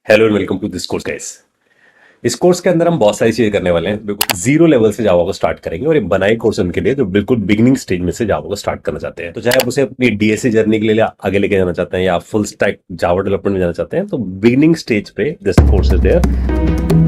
Hello and welcome to this course guys. इस course के अंदर हम बहुत सारी चीजें करने वाले हैं। बिल्कुल जीरो लेवल से जावा को स्टार्ट करेंगे और ये बनाई कोर्स उनके लिए जो बिल्कुल बिगिनिंग स्टेज में से जावा को स्टार्ट करना चाहते हैं। तो चाहे आप उसे अपनी डीएससी जर्नी के लिए आगे लेके जाना चाहते हैं या आप फुल स्टैक जावा डेवलपमेंट में जाना चाहते हैं, तो बिगिनिंग स्टेज पे this course is there.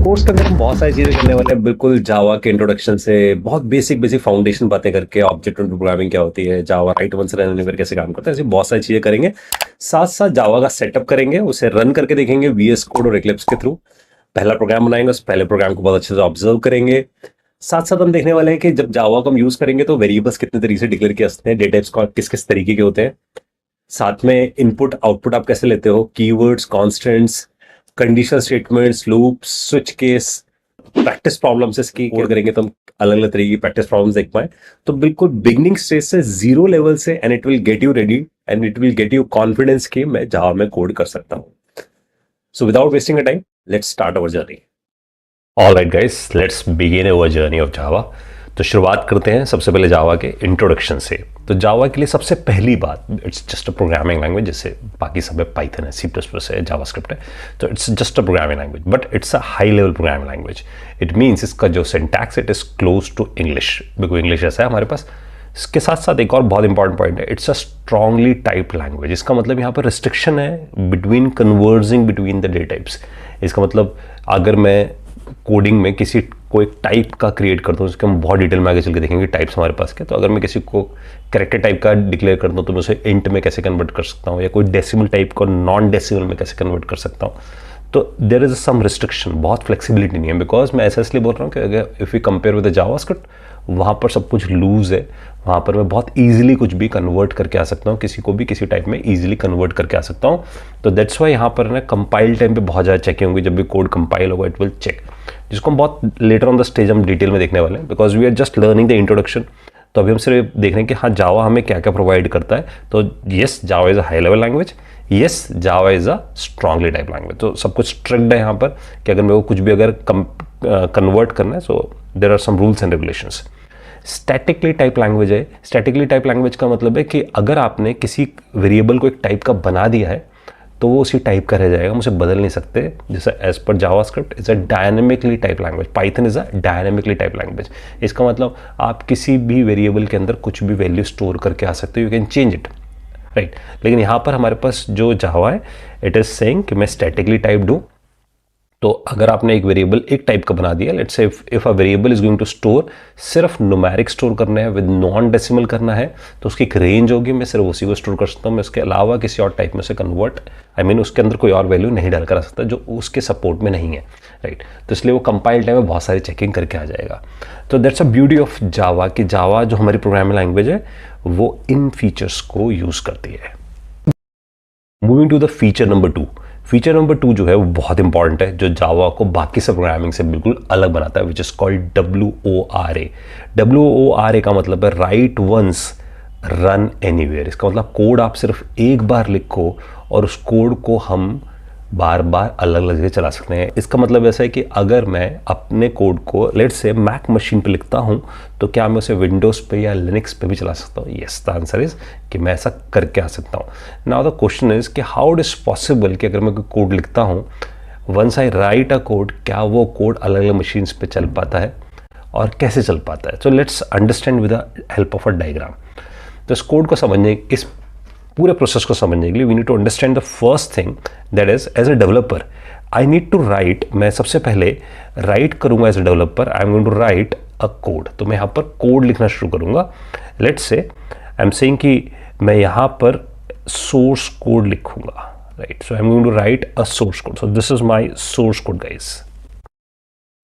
Course के अंदर हम बहुत सारी चीजें करने वाले हैं, बिल्कुल जावा के इंट्रोडक्शन से बहुत बेसिक बेसिक फाउंडेशन बातें करके ऑब्जेक्ट ओरिएंटेड प्रोग्रामिंग क्या होती है, Java right once run anywhere कैसे काम करता है, ऐसी बहुत सारी चीजें करेंगे। साथ साथ जावा का सेटअप करेंगे, उसे रन करके देखेंगे वीएस कोड और एक्लिप्स के थ्रू। पहला प्रोग्राम बनाएंगे, उस पहले प्रोग्राम को बहुत अच्छे से ऑब्जर्व करेंगे। साथ साथ हम देखने वाले हैं कि जब जावा को हम यूज करेंगे तो वेरिएबल्स कितने तरीके से डिक्लेयर किए जाते हैं, डेटा टाइप्स किस किस तरीके के होते हैं, साथ में इनपुट आउटपुट आप कैसे लेते हो, keywords, constants, conditional statements, loops, switch case, practice problems इसकी कोड करेंगे तो हम अलग अलग तरीके की प्रैक्टिस प्रॉब्लम्स देख पाए। तो बिल्कुल बिगनिंग स्टेज से जीरो लेवल से, and it will get you ready and it will get you confidence कि मैं जावा में कोड कर सकता हूं। So without wasting a time, let's start our journey. Alright guys, let's begin our journey of Java. तो शुरुआत करते हैं सबसे पहले जावा के इंट्रोडक्शन से। तो जावा के लिए सबसे पहली बात, it's just a programming language, जैसे बाकी सब है, पाइथन है, सी प्लस प्लस है, जावास्क्रिप्ट है। तो it's just a programming language, but it's a high level programming language. It means इसका जो syntax it is close to English, बिल्कुल इंग्लिश जैसा है हमारे पास। इसके साथ साथ एक और बहुत इंपॉर्टेंट पॉइंट है, it's a strongly type language. इसका मतलब यहाँ पर रिस्ट्रिक्शन है between converging between the data types. इसका मतलब अगर मैं कोडिंग में किसी को एक टाइप का क्रिएट करता हूँ, उसके हम बहुत डिटेल में आगे चल के देखेंगे टाइप्स हमारे पास के। तो अगर मैं किसी को कैरेक्टर टाइप का डिक्लेयर करता हूँ तो मैं उसे इंट में कैसे कन्वर्ट कर सकता हूँ, या कोई डेसिमल टाइप को नॉन डेसिमल में कैसे कन्वर्ट कर सकता हूँ। तो देयर इज सम रिस्ट्रिक्शन, बहुत फ्लेक्सिबिलिटी नहीं है। बिकॉज मैं ऐसा इसलिए बोल रहा हूँ कि अगर if you compare with the JavaScript, वहाँ पर सब कुछ लूज है। वहाँ पर मैं बहुत ईजिली कुछ भी कन्वर्ट करके आ सकता हूँ, किसी को भी किसी टाइप में ईजिली कन्वर्ट करके आ सकता हूँ। तो दैट्स वाई यहाँ पर ना कंपाइल टाइम पे बहुत ज़्यादा चेकिंग होगी। जब भी कोड कंपाइल होगा इट विल चेक, जिसको हम बहुत लेटर ऑन द स्टेज हम डिटेल में देखने वाले हैं, because we are just learning the introduction. तो अभी हम सिर्फ देख रहे हैं कि हाँ जावा हमें क्या क्या प्रोवाइड करता है। तो yes, Java is a high level language, yes Java is a strongly type language. तो सब कुछ स्ट्रिक्ट है यहाँ पर कि अगर मेरे को कुछ भी अगर कन्वर्ट करना है, so there are some rules and regulations. Statically type language है। स्टैटिकली टाइप लैंग्वेज का मतलब है कि अगर आपने किसी वेरिएबल को एक टाइप का बना दिया है तो वो उसी टाइप का रह जाएगा, हम उसे बदल नहीं सकते। जैसे एज पर JavaScript is a dynamically type language, Python is a dynamically type language. इसका मतलब आप किसी भी वेरिएबल के अंदर कुछ भी वैल्यू स्टोर करके आ सकते हो, you can change it, right. लेकिन यहाँ पर हमारे पास जो जावा है, इट इज सेइंग कि मैं स्टैटिकली टाइप दूँ। तो अगर आपने एक वेरिएबल एक टाइप का बना दिया, let's say if a variable is going to store, सिर्फ न्यूमेरिक स्टोर करना है, विद नॉन डेसिमल करना है, तो उसकी एक रेंज होगी, मैं सिर्फ उसी को स्टोर कर सकता हूँ। मैं इसके अलावा किसी और टाइप में से कन्वर्ट, आई मीन उसके अंदर कोई और वैल्यू नहीं डाल कर आ सकता जो उसके सपोर्ट में नहीं है, राइट। तो इसलिए वो कंपाइल टाइम में बहुत सारी चेकिंग करके आ जाएगा। तो that's a beauty of Java कि जावा जो हमारी प्रोग्रामिंग लैंग्वेज है वो इन फीचर्स को यूज करती है। Moving to the feature number 2। Feature number 2 जो है वो बहुत इंपॉर्टेंट है, जो जावा को बाकी सब प्रोग्रामिंग से बिल्कुल अलग बनाता है, which is called WORA। WORA का मतलब है राइट वंस रन एनीवेयर। इसका मतलब कोड आप सिर्फ एक बार लिखो और उस कोड को हम बार बार अलग अलग जगह चला सकते हैं। इसका मतलब ऐसा है कि अगर मैं अपने कोड को लेट्स से मैक मशीन पे लिखता हूं, तो क्या मैं उसे विंडोज़ पे या लिनक्स पे भी चला सकता हूँ? यस, द आंसर इज कि मैं ऐसा करके आ सकता हूँ। नाउ द क्वेश्चन इज कि हाउ इट इज पॉसिबल कि अगर मैं कोई कोड लिखता हूँ, once I write a code, क्या वो कोड अलग अलग मशीन्स पे चल पाता है और कैसे चल पाता है? So let's understand with the help of a diagram. तो इस कोड को समझने, इस पूरे प्रोसेस को समझने के लिए we need to understand the first thing, that is as a developer I need to write. मैं सबसे पहले राइट करूंगा as a developer, I am going to write a code. तो मैं यहाँ पर कोड लिखना शुरू करूंगा। Let's say I am saying कि मैं यहाँ पर सोर्स कोड लिखूंगा, right. So I am going to write a source code. So this is my source code guys.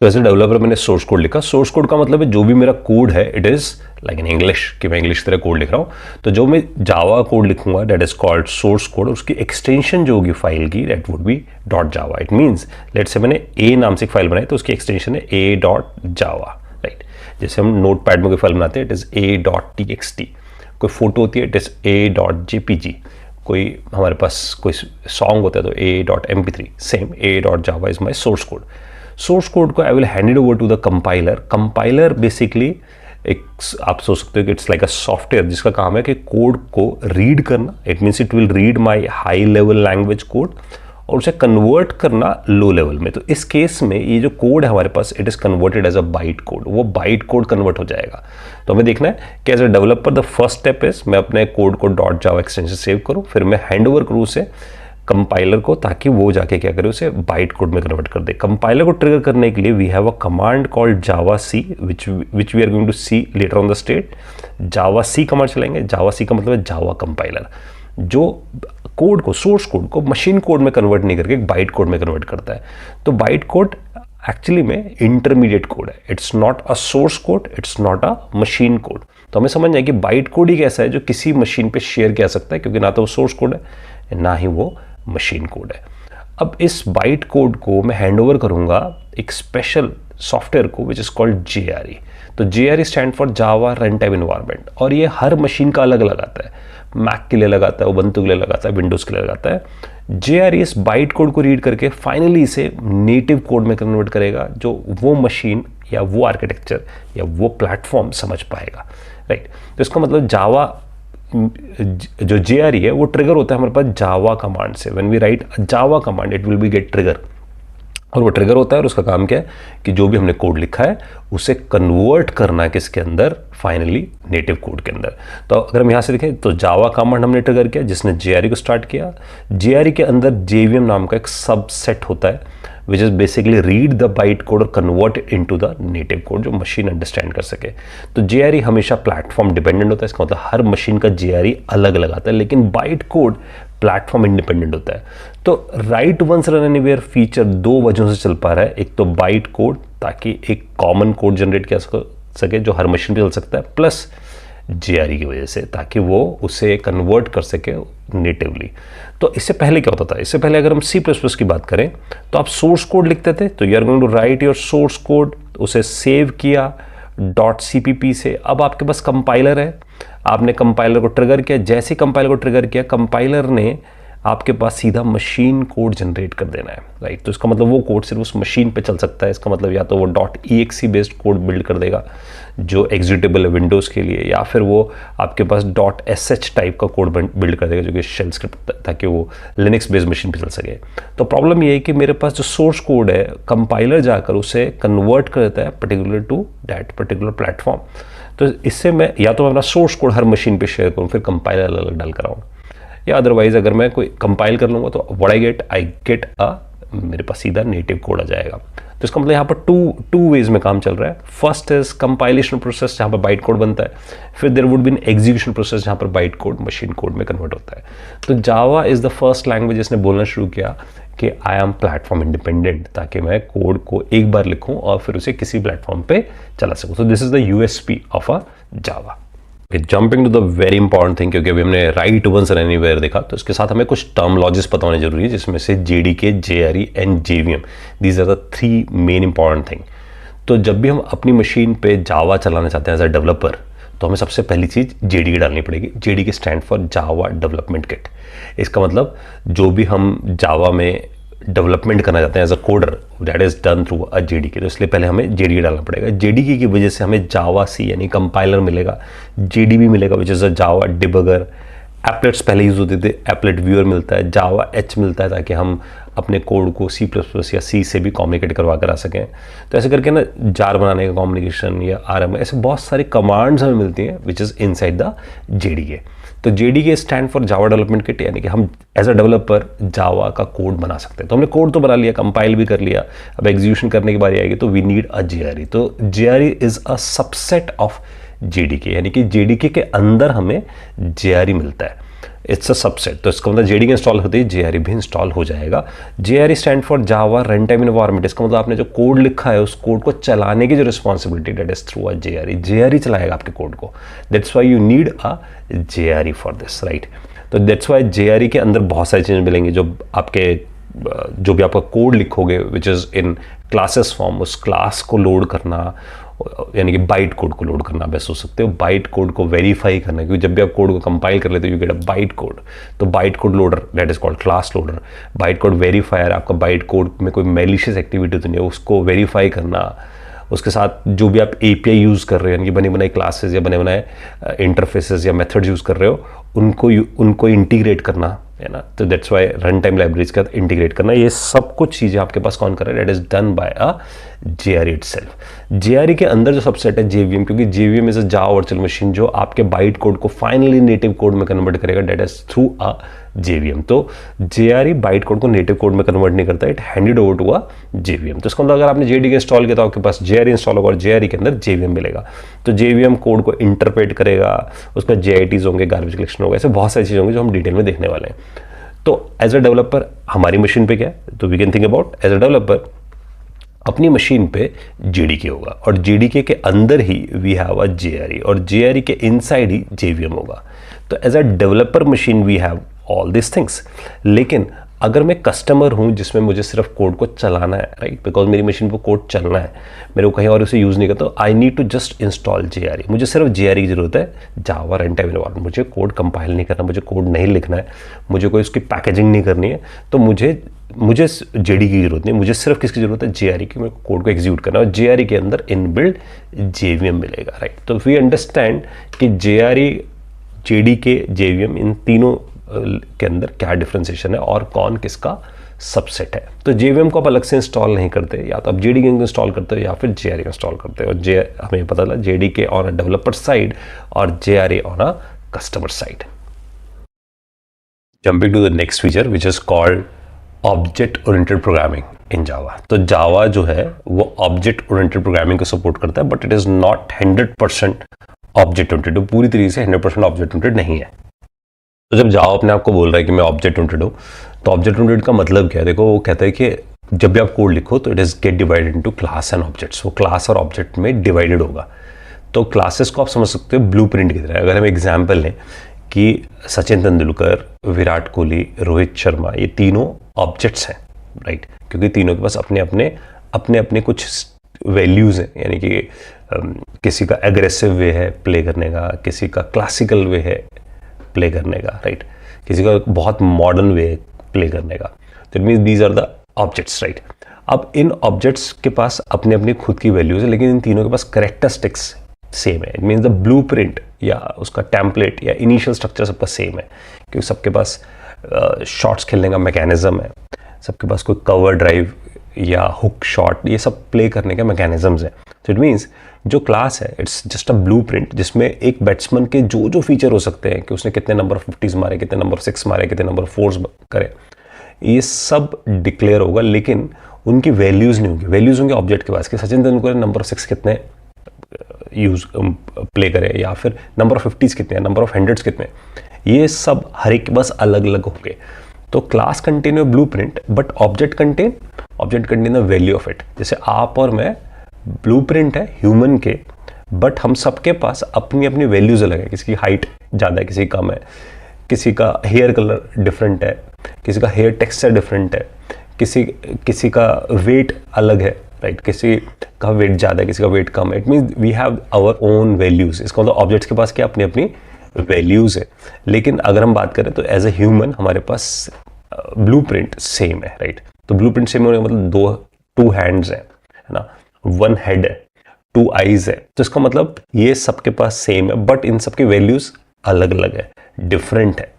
तो एज ए डेवलपर मैंने सोर्स कोड लिखा। सोर्स कोड का मतलब है जो भी मेरा कोड है it is like in English, कि मैं इंग्लिश तरह कोड लिख रहा हूँ। तो जो मैं जावा कोड लिखूंगा that is called source code, उसकी एक्सटेंशन जो होगी फाइल की that would be dot java. It means let say मैंने ए नाम से एक फाइल बनाई, तो उसकी एक्सटेंशन है ए डॉट जावा, राइट। जैसे हम नोट पैड में कोई फाइल बनाते हैं it is a dot TXT। कोई फोटो होती है it is a dot JPG। कोई हमारे पास कोई सॉन्ग होता है तो a.mp3 same a.java is my source code. Source code को I will hand it over to the compiler. Compiler basically एक आप सोच सकते हो कि इट्स लाइक अ सॉफ्टवेयर जिसका काम है कि कोड को रीड करना। It means it will read my high level language code और उसे कन्वर्ट करना लो लेवल में। तो इस केस में ये जो कोड है हमारे पास, it is converted as a byte code, वो बाइट कोड कन्वर्ट हो जाएगा। तो हमें देखना है कि as a developer the first step is मैं अपने कोड को .java एक्सटेंशन सेव करूँ, फिर मैं हैंड ओवर करूँ उसे कंपाइलर को ताकि वो जाके क्या करे, उसे बाइट कोड में कन्वर्ट कर दे। कंपाइलर को ट्रिगर करने के लिए we have a command called Java C which we are going to see later on the state. Java C command चलाएंगे। जावा सी का मतलब है जावा कंपाइलर, जो कोड को, सोर्स कोड को मशीन कोड में कन्वर्ट नहीं करके बाइट कोड में कन्वर्ट करता है। तो बाइट कोड एक्चुअली में इंटरमीडिएट कोड है। It's not a source code, it's not a machine code. तो हमें समझना है कि बाइट कोड ही कैसा है जो किसी मशीन पे शेयर किया सकता है, क्योंकि ना तो वो सोर्स कोड है ना ही वो मशीन कोड है। अब इस बाइट कोड को मैं हैंड ओवर करूंगा एक स्पेशल सॉफ्टवेयर को विच इज कॉल्ड JRE। तो JRE stand for Java run time environment, और ये हर मशीन का अलग अलग आता है। मैक के लिए लगाता है, उबंटू के लिए लगाता है, विंडोज़ के लिए लगाता है। JRE इस बाइट कोड को रीड करके फाइनली इसे नेटिव कोड में कन्वर्ट करेगा, जो वो मशीन या वो आर्किटेक्चर या वो प्लेटफॉर्म समझ पाएगा, राइट। तो इसका मतलब जावा जो JRE है वो ट्रिगर होता है हमारे पास जावा कमांड से। When we write Java command it will be get trigger, और वो ट्रिगर होता है और उसका काम क्या है कि जो भी हमने कोड लिखा है उसे कन्वर्ट करना है किसके अंदर, फाइनली नेटिव कोड के अंदर। तो अगर हम यहाँ से देखें तो जावा कमांड हमने ट्रिगर किया जिसने JRE को स्टार्ट किया। JRE के अंदर JVM नाम का एक सबसेट होता है which is basically read the byte code और convert into the native code जो मशीन अंडरस्टैंड कर सके। तो JRE हमेशा प्लेटफॉर्म डिपेंडेंट होता है। इसका मतलब हर मशीन का JRE अलग अलग आता है, लेकिन बाइट कोड प्लेटफॉर्म इंडिपेंडेंट होता है। तो write once run anywhere feature दो वजहों से चल पा रहा है। एक तो बाइट कोड ताकि एक कॉमन कोड जनरेट किया सके जो हर मशीन पे चल सकता है, प्लस JRE की वजह से ताकि वो उसे कन्वर्ट कर सके नेटिवली। तो इससे पहले क्या होता था, इससे पहले अगर हम C++ की बात करें तो आप सोर्स कोड लिखते थे, तो you are going to write your source code, उसे सेव किया .cpp से। अब आपके पास कंपाइलर है, आपने कंपाइलर को ट्रिगर किया। जैसे ही कंपाइलर को ट्रिगर किया, कंपाइलर ने आपके पास सीधा मशीन कोड जनरेट कर देना है, राइट। तो इसका मतलब वो कोड सिर्फ उस मशीन पे चल सकता है। इसका मतलब या तो वो .exe बेस्ड कोड बिल्ड कर देगा जो एग्जीक्यूटेबल है विंडोज़ के लिए, या फिर वो आपके पास .sh टाइप का कोड बिल्ड कर देगा जो कि शेल स्क्रिप्ट, ताकि वो लिनक्स बेस्ड मशीन पे चल सके। तो प्रॉब्लम ये है कि मेरे पास जो सोर्स कोड है कंपाइलर जाकर उसे कन्वर्ट कर देता है particular to that particular platform. तो इससे मैं या तो मैं अपना सोर्स कोड हर मशीन पे शेयर करूँ, फिर कंपाइलर अलग अलग डाल कर आऊँ, या अदरवाइज अगर मैं कोई कंपाइल कर लूँगा तो व्हाट आई गेट मेरे पास सीधा नेटिव कोड आ जाएगा। तो इसका मतलब यहाँ पर टू वेज में काम चल रहा है। फर्स्ट इज कंपाइलेशन प्रोसेस जहाँ पर बाइट कोड बनता है, फिर there would be an execution process जहाँ पर बाइट कोड मशीन कोड में कन्वर्ट होता है। तो Java is the first language जिसने बोलना शुरू किया कि आई एम प्लेटफॉर्म इंडिपेंडेंट, ताकि मैं कोड को एक बार लिखूँ और फिर उसे किसी प्लेटफॉर्म पे चला सकूँ। तो this is the USP of a Java. Jumping to the very important thing, क्योंकि अभी हमने राइट वंस रन एनीवेयर देखा, तो इसके साथ हमें कुछ टर्मोलॉजीज पता होने जरूरी है, जिसमें से JDK, JRE and JVM, these are the 3 main important thing. तो जब भी हम अपनी मशीन पे जावा चलाना चाहते हैं एज अ डेवलपर, तो हमें सबसे पहली चीज़ JDK डालनी पड़ेगी। JDK stand for Java development kit. इसका मतलब जो भी हम जावा में डेवलपमेंट करना चाहते हैं as a coder, that is done through a JDK। तो इसलिए पहले हमें JDK डालना पड़ेगा। JDK की वजह से हमें जावा सी यानी कंपाइलर मिलेगा, JDB मिलेगा which is a Java debugger. एप्लेट्स पहले यूज होते थे, एप्लेट व्यूअर मिलता है, जावा H मिलता है ताकि हम अपने कोड को C++ या C से भी कम्युनिकेट करवा कर आ सकें। तो ऐसे करके ना जार बनाने का कम्युनिकेशन या RM, ऐसे बहुत सारी कमांड्स हमें मिलती हैं which is inside the JDK। तो JDK stand for Java development kit, यानी कि हम एज अ डेवलपर जावा का कोड बना सकते हैं। तो हमने कोड तो बना लिया, कंपाइल भी कर लिया, अब एग्जीक्यूशन करने की बारी आएगी तो वी नीड अ JRE। तो JRE is a subset of JDK, यानी कि JDK के अंदर हमें JRE मिलता है। It's a subset. तो इसका मतलब JDK इंस्टॉल होते ही JRE भी इंस्टॉल हो जाएगा। JRE stand for Java run time environment. इसका मतलब आपने जो कोड लिखा है उस कोड को चलाने की जो responsibility, that is through a JRE। JRE चलाएगा आपके कोड को। That's why you need a JRE for this, right. तो दैट्स वाई JRE के अंदर बहुत सारी चीज़ें मिलेंगी जो आपके जो भी आपका कोड लिखोगे which is in classes form, उस क्लास को लोड करना, यानी कि बाइट कोड को लोड करना बेस्ट हो सकते हो, बाइट कोड को वेरीफाई करना, क्योंकि जब भी आप कोड को कंपाइल कर लेते हो you get a byte code, तो byte code loader that is called class loader. Byte code verifier, आपका बाइट कोड में कोई मैलिशियस एक्टिविटी तो नहीं है, उसको वेरीफाई करना। उसके साथ जो भी आप एपीआई यूज़ कर रहे हो, यानी कि बने बनाए क्लासेस या बने बनाए इंटरफेसेस या मेथड्स यूज़ कर रहे हो, उनको इंटीग्रेट करना है ना। तो that's why run time libraries का इंटीग्रेट करना, ये सब कुछ चीज़ें आपके पास कौन कर रहा है, that is done by a JRE itself. JRE के अंदर जो सबसेट है JVM, क्योंकि JVM is a Java virtual machine जो आपके बाइट कोड को फाइनली नेटिव कोड में कन्वर्ट करेगा, that is through a JVM। तो JRE बाइट कोड को नेटिव कोड में कन्वर्ट नहीं करता, it handed over to a JVM। तो इसका मतलब अगर आपने JDK इंस्टॉल किया तो आपके पास JRE इंस्टॉल होगा और JRE के अंदर JVM मिलेगा। तो JVM कोड को इंटरप्रेट करेगा, उसमें JITs होंगे, गार्बेज कलेक्शन होगा, ऐसे बहुत सारी चीज़ें होंगी जो हम डिटेल में देखने वाले हैं। तो एज अ डेवलपर हमारी मशीन पे क्या है, तो we can think about as a developer अपनी मशीन पे JDK होगा और JDK के अंदर ही वी हैव अ JRE और JRE के इनसाइड ही JVM होगा। तो as a developer machine we have all this things. लेकिन अगर मैं कस्टमर हूँ जिसमें मुझे सिर्फ कोड को चलाना है, राइट, बिकॉज मेरी मशीन पर कोड चलना है, मेरे को कहीं और उसे यूज़ नहीं करता, तो I need to just install JRE। मुझे सिर्फ JRE की जरूरत है, जावा रन टाइम एनवायरनमेंट। मुझे कोड कंपाइल नहीं करना, मुझे कोड नहीं लिखना है, मुझे कोई उसकी पैकेजिंग नहीं करनी है, तो मुझे JDK की जरूरत नहीं, मुझे सिर्फ किसकी जरूरत है, JRE की। मेरे कोड को एग्जीक्यूट करना है और JRE के अंदर इनबिल्ड JVM मिलेगा, राइट। तो वी अंडरस्टैंड कि JRE, JDK, JVM इन तीनों के अंदर क्या डिफरेंशिएशन है और कौन किसका सबसेट है। तो JVM को आप अलग से इंस्टॉल नहीं करते, या तो आप JDK इंस्टॉल करते हो या फिर JRE इंस्टॉल करते हो। और हमें पता चला JDK on a developer side और JRE on a customer side. Jumping to the next feature which is called object oriented programming in Java. तो जावा जो है वो ऑब्जेक्ट ओरिएंटेड प्रोग्रामिंग को सपोर्ट करता है, but it is not 100% object oriented, वो पूरी तरीके से 100% ऑब्जेक्ट ओरिएंटेड नहीं है। तो जब जावा अपने आप को बोल रहा है कि मैं ऑब्जेक्ट ओरिएंटेड हूँ, तो ऑब्जेक्ट ओरिएंटेड का मतलब क्या है? देखो, वो कहता है कि जब भी आप कोड लिखो तो it is get divided into class and objects. वो क्लास और ऑब्जेक्ट में डिवाइडेड होगा। तो क्लासेस को आप समझ सकते हो ब्लूप्रिंट की तरह। अगर हम एग्जांपल लें कि सचिन तेंदुलकर, विराट कोहली, रोहित शर्मा, ये तीनों ऑब्जेक्ट्स हैं, राइट, क्योंकि तीनों के पास अपने अपने कुछ वैल्यूज़ हैं। यानी कि किसी का एग्रेसिव वे है प्ले करने का, किसी का क्लासिकल वे है प्ले करने का, राइट, किसी का बहुत मॉडर्न वे है प्ले करने का। तो it means these are the objects, right. अब इन ऑब्जेक्ट्स के पास अपने अपनी खुद की वैल्यूज है, लेकिन इन तीनों के पास कैरेक्टरिस्टिक्स सेम है। इट मीन्स द ब्लूप्रिंट या उसका टेम्पलेट या इनिशियल स्ट्रक्चर सबका सेम है, क्योंकि सबके पास शॉट्स खेलने का मैकेनिज्म है, सबके पास कोई कवर ड्राइव या हुक शॉट, ये सब प्ले करने के मैकेनिज्म्स हैं। तो इट मीन्स जो क्लास है इट्स जस्ट अ ब्लूप्रिंट जिसमें एक बैट्समैन के जो जो फीचर हो सकते हैं कि उसने कितने नंबर ऑफ 50s मारे, कितने नंबर ऑफ 6 मारे, कितने नंबर ऑफ 4s करे, ये सब डिक्लेयर होगा, लेकिन उनकी वैल्यूज़ नहीं होंगी। वैल्यूज़ होंगे ऑब्जेक्ट के पास कि सचिन तेंदुलकर नंबर ऑफ 6 कितने यूज प्ले करे, या फिर नंबर ऑफ 50s कितने, नंबर ऑफ 100s कितने, ये सब हर एक बस अलग अलग होंगे। तो class contain your blueprint, but object contain the value of it. जैसे आप और मैं ब्लूप्रिंट है ह्यूमन के, बट हम सबके पास अपनी अपनी वैल्यूज अलग है। किसी की हाइट ज़्यादा है, किसी कम है, किसी का हेयर कलर डिफरेंट है, किसी का हेयर टेक्सचर डिफरेंट है, किसी का वेट अलग है, राइट, किसी का वेट ज़्यादा है, किसी का वेट कम है। It means we have our own values. इसका मतलब ऑब्जेक्ट्स के पास क्या अपनी अपनी वैल्यूज है। लेकिन अगर हम बात करें तो एज ए ह्यूमन हमारे पास ब्लूप्रिंट सेम है, राइट। तो ब्लूप्रिंट सेम होने का मतलब टू हैंड्स है ना, वन हेड है, टू आईज है। तो इसका मतलब ये सबके पास सेम है, बट इन सबकी वैल्यूज अलग अलग है, डिफरेंट है।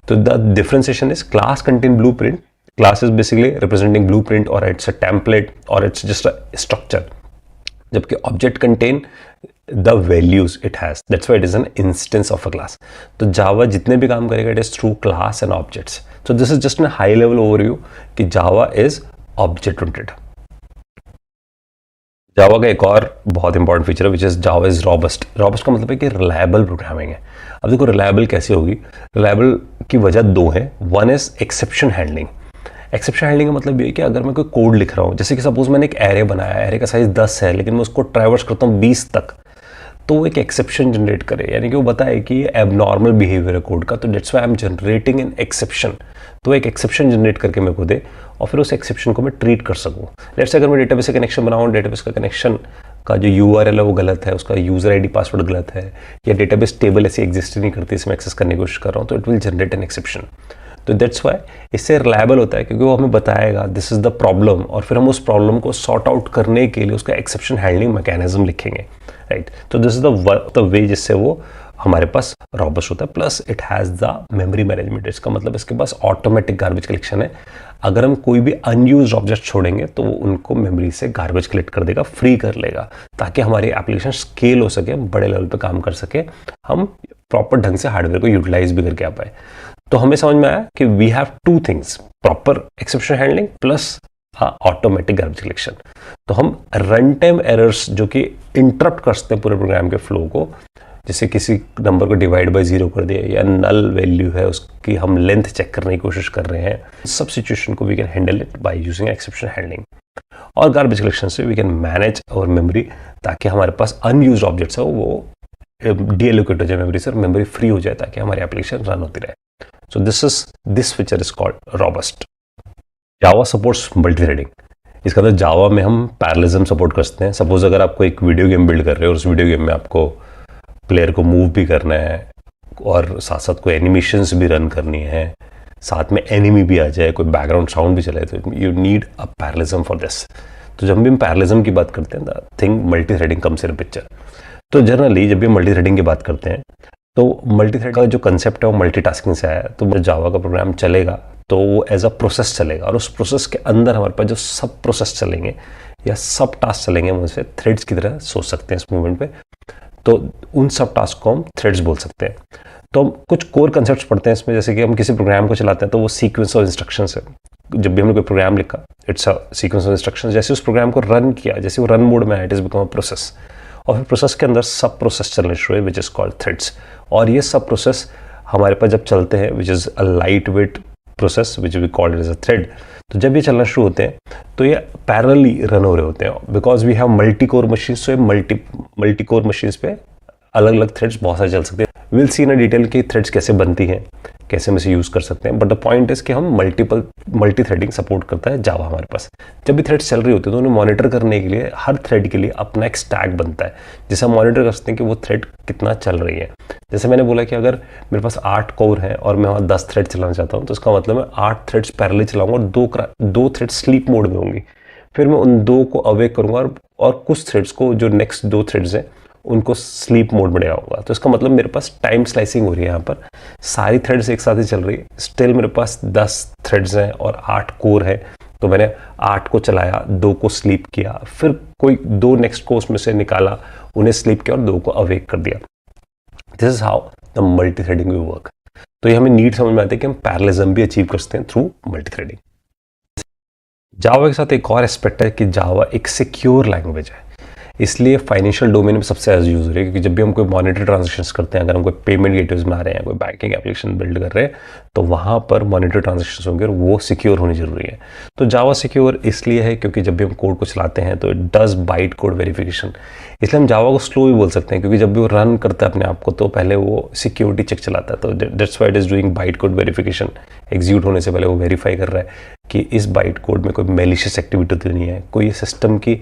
तो the differentiation is class contain blueprint. Class is basically representing blueprint और इट्स अ टेम्पलेट और इट्स जस्ट अ स्ट्रक्चर, जबकि object contain the values it has, that's why it is an instance of a class. तो जावा जितने भी काम करेगा it is through class and objects. So this is just an high level overview कि Java is object oriented. जावा का एक और बहुत इंपॉर्टेंट फीचर है which is Java is robust. Robust का मतलब है कि रिलायबल प्रोग्रामिंग है। अब देखो रिलायबल कैसे होगी, रिलायबल की वजह दो है। One is exception handling. Exception handling का मतलब ये है कि अगर मैं कोई कोड लिख रहा हूँ, जैसे कि सपोज मैंने एक एरे बनाया है, एरे का साइज 10 है, लेकिन मैं उसको ट्रैवर्स करता हूँ 20 तक, तो वो एक एक्सेप्शन जनरेट करे, यानी कि वो बताए कि ये एबनॉर्मल बिहेवियर है कोड का, तो dates why I am generating an exception. तो एक एक्सेप्शन जनरेट करके मेरे को दे और फिर उस एक्सेप्शन को मैं ट्रीट कर सकूँ। लेट्स से अगर मैं डेटाबेस से कनेक्शन बनाऊँ, डेटाबेस का कनेक्शन का जो URL है वो गलत है, उसका यूज़र ID पासवर्ड गलत है, या डेटाबेस टेबल ऐसी एग्जिस्ट नहीं करती, इसमें एक्सेस करने की कोशिश कर रहा हूँ, तो it will generate an exception. तो दैट्स वाई इससे रिलायबल होता है, क्योंकि वो हमें बताएगा दिस इज़ द प्रॉब्लम, और फिर हम उस प्रॉब्लम को सॉर्ट आउट करने के लिए उसका एक्सेप्शन हैंडलिंग मैकेनिज्म लिखेंगे, राइट। तो दिस इज द वे जिससे वो हमारे पास रॉबस्ट होता है। Plus it has the memory management, इसका मतलब इसके पास ऑटोमेटिक गार्बेज कलेक्शन है। अगर हम कोई भी अनयूज्ड ऑब्जेक्ट छोड़ेंगे तो वो उनको मेमोरी से गार्बेज कलेक्ट कर देगा, फ्री कर लेगा, ताकि हमारी एप्लीकेशन स्केल हो सके, बड़े लेवल पे काम कर सके, हम प्रॉपर ढंग से हार्डवेयर को यूटिलाइज भी करके आ पाए। तो हमें समझ में आया कि we have two things, proper exception handling plus automatic garbage collection. तो हम रन टाइम एरर्स जो कि इंटरप्ट कर सकते हैं पूरे प्रोग्राम के फ्लो को, जैसे किसी नंबर को डिवाइड बाय 0 कर दिया, या नल वैल्यू है उसकी हम लेंथ चेक करने की कोशिश कर रहे हैं, सब सिचुएशन को we can handle it by using exception handling. और गार्बेज कलेक्शन से we can manage our memory, ताकि हमारे पास अनयूज्ड ऑब्जेक्ट्स है वो डीएलोकेट हो जाए मेमोरी से, और मेमोरी फ्री हो जाए ताकि हमारी एप्लीकेशन रन होती रहे। So this feature is called robust. Java supports multithreading. इसका मतलब जावा में हम पैरेललिज्म सपोर्ट कर सकते हैं। सपोज अगर आपको एक वीडियो गेम बिल्ड कर रहे हो और उस वीडियो गेम में आपको प्लेयर को मूव भी करना है और साथ साथ कोई एनिमेशंस भी रन करनी है, साथ में एनिमी भी आ जाए, कोई बैकग्राउंड साउंड भी चले, तो you need a parallelism for this. तो जब भी हम पैरेललिज्म की बात करते हैं, the thing multithreading comes in picture. तो जनरली जब भी हम मल्टीथ्रेडिंग की बात करते हैं तो मल्टीथ्रेड का जो कंसेप्ट है वो मल्टीटास्किंग से आया है। तो जावा का प्रोग्राम चलेगा तो वो एज अ प्रोसेस चलेगा, और उस प्रोसेस के अंदर हमारे पास जो सब प्रोसेस चलेंगे या सब टास्क चलेंगे, हम उसे थ्रेड्स की तरह सोच सकते हैं इस मूवमेंट पे। तो उन सब टास्क को हम थ्रेड्स बोल सकते हैं। तो हम कुछ कोर कंसेप्ट्स पढ़ते हैं इसमें, जैसे कि हम किसी प्रोग्राम को चलाते हैं तो वो सीक्वेंस ऑफ इंस्ट्रक्शंस है। जब भी हमने कोई प्रोग्राम लिखा, it's a sequence of instructions. जैसे उस प्रोग्राम को रन किया, जैसे वो रन मोड में आया, it is become a process, और फिर प्रोसेस के अंदर सब प्रोसेस चलने शुरू हुए, विच इज कॉल्ड थ्रेड्स। और ये सब प्रोसेस हमारे पास जब चलते हैं, which is a light weight process which we called as a thread, तो जब ये चलना शुरू होते हैं तो ये पैरेलली रन हो रहे होते हैं, because we have multi core machine. तो मल्टी कोर मशीन्स पे अलग अलग थ्रेड्स बहुत सारे चल सकते हैं। विल सी इन डिटेल कि थ्रेड्स कैसे बनती हैं, कैसे हम इसे यूज़ कर सकते हैं। बट द पॉइंट इज कि हम मल्टी थ्रेडिंग सपोर्ट करता है जावा हमारे पास। जब भी थ्रेड्स चल रही होती है तो उन्हें मॉनिटर करने के लिए हर थ्रेड के लिए अपना एक स्टैक बनता है, जिसे हम मॉनिटर कर सकते हैं कि वो थ्रेड कितना चल रही है। जैसे मैंने बोला कि अगर मेरे पास 8 कोर है और मैं वहाँ 10 थ्रेड चलाना चाहता हूँ, तो इसका मतलब मैं 8 थ्रेड्स पैरेलली चलाऊंगा और दो थ्रेड स्लीप मोड में होंगी। फिर मैं उन 2 को अवेक करूंगा और कुछ थ्रेड्स को, जो नेक्स्ट 2 थ्रेड्स हैं, उनको स्लीप मोड में लगाऊंगा। तो इसका मतलब मेरे पास टाइम स्लाइसिंग हो रही है, यहाँ पर सारी थ्रेड्स एक साथ ही चल रही है। स्टिल मेरे पास 10 थ्रेड्स हैं और 8 कोर है, तो मैंने 8 को चलाया, 2 को स्लीप किया, फिर कोई 2 नेक्स्ट को उसमें से निकाला, उन्हें स्लीप किया और 2 को अवेक कर दिया। This is how the multi threading will work. तो ये हमें नीड समझ में आती है कि हम पैरेललिज्म भी अचीव कर सकते हैं थ्रू मल्टी थ्रेडिंग। जावा के साथ एक और एस्पेक्ट है कि जावा एक सिक्योर लैंग्वेज है, इसलिए फाइनेंशियल डोमेन में सबसे ज़्यादा यूज़ हो रही है। क्योंकि जब भी हम कोई मॉनिटरी ट्रांजेक्शन्स करते हैं, अगर हम कोई पेमेंट गेटवेज में आ रहे हैं, कोई बैंकिंग एप्लीकेशन बिल्ड कर रहे हैं, तो वहाँ पर मॉनिटरी ट्रांजेक्शन्स होंगे और वो सिक्योर होनी जरूरी है। तो जावा सिक्योर इसलिए है क्योंकि जब भी हम कोड को चलाते हैं तो it does byte code verification. इसलिए हम जावा को स्लो भी बोल सकते हैं, क्योंकि जब भी वो रन करता है अपने आप को तो पहले वो सिक्योरिटी चेक चलाता है। तो that's why it is doing byte code verification. Execute होने से पहले वो वेरीफाई कर रहा है कि इस बाइट कोड में कोई मैलिशियस एक्टिविटी तो नहीं है, कोई सिस्टम की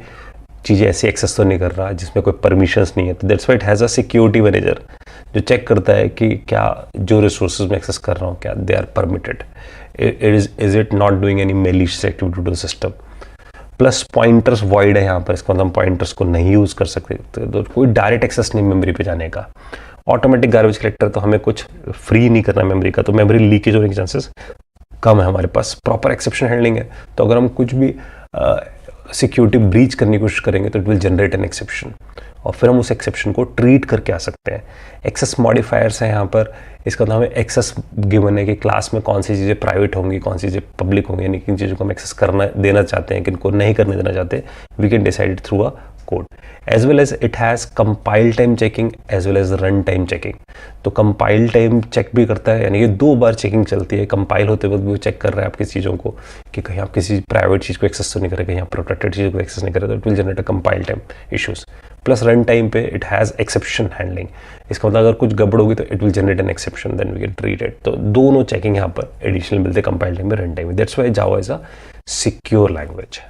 चीज़ें ऐसी एक्सेस तो नहीं कर रहा जिसमें कोई परमिशंस नहीं है। तो that's why it has a security manager जो चेक करता है कि क्या जो रिसोर्सेज में एक्सेस कर रहा हूँ क्या they are permitted, is it not doing any malicious activity to the system. Plus pointers void है यहाँ पर, इसका मतलब हम पॉइंटर्स को नहीं यूज़ कर सकते, तो कोई डायरेक्ट एक्सेस नहीं मेमोरी पे जाने का। ऑटोमेटिक गार्बेज कलेक्टर, तो हमें कुछ फ्री नहीं करना मेमोरी का, तो मेमोरी लीकेज होने के चांसेस कम है हमारे पास। प्रॉपर एक्सेप्शन हैंडलिंग है, तो अगर हम कुछ भी सिक्योरिटी ब्रीच करने की कोशिश करेंगे तो it will generate an exception, और फिर हम उस एक्सेप्शन को ट्रीट करके आ सकते हैं। एक्सेस मॉडिफायर्स हैं यहाँ पर, इसका मतलब हमें एक्सेस गिवन है कि क्लास में कौन सी चीज़ें प्राइवेट होंगी, कौन सी चीज़ें पब्लिक होंगी, यानी किन चीज़ों को हम एक्सेस करना देना चाहते हैं, किन को नहीं करने देना चाहते। We can decide through a code, as well as it has compile time checking as well as run time checking. तो कंपाइल टाइम चेक भी करता है, यानी कि 2 बार चेकिंग चलती है। कंपाइल होते वक्त भी वो चेक कर रहा है आपकी चीज़ों को कि कहीं आप किसी प्राइवेट चीज़ को एक्सेस तो नहीं करें, कहीं आप प्रोटेक्टेड चीज़ को एक्सेस नहीं करें, तो it will generate a compile time issues. Plus run time पे इट हैज़ एक्सेप्शन हैंडलिंग, इसका मतलब अगर कुछ गड़बड़ होगी तो it will generate an exception, then we get treated. तो दोनों चेकिंग यहाँ पर एडिशनल मिलते हैं कंपाइल टाइम में, रन टाइम में। That's why Java is a secure language.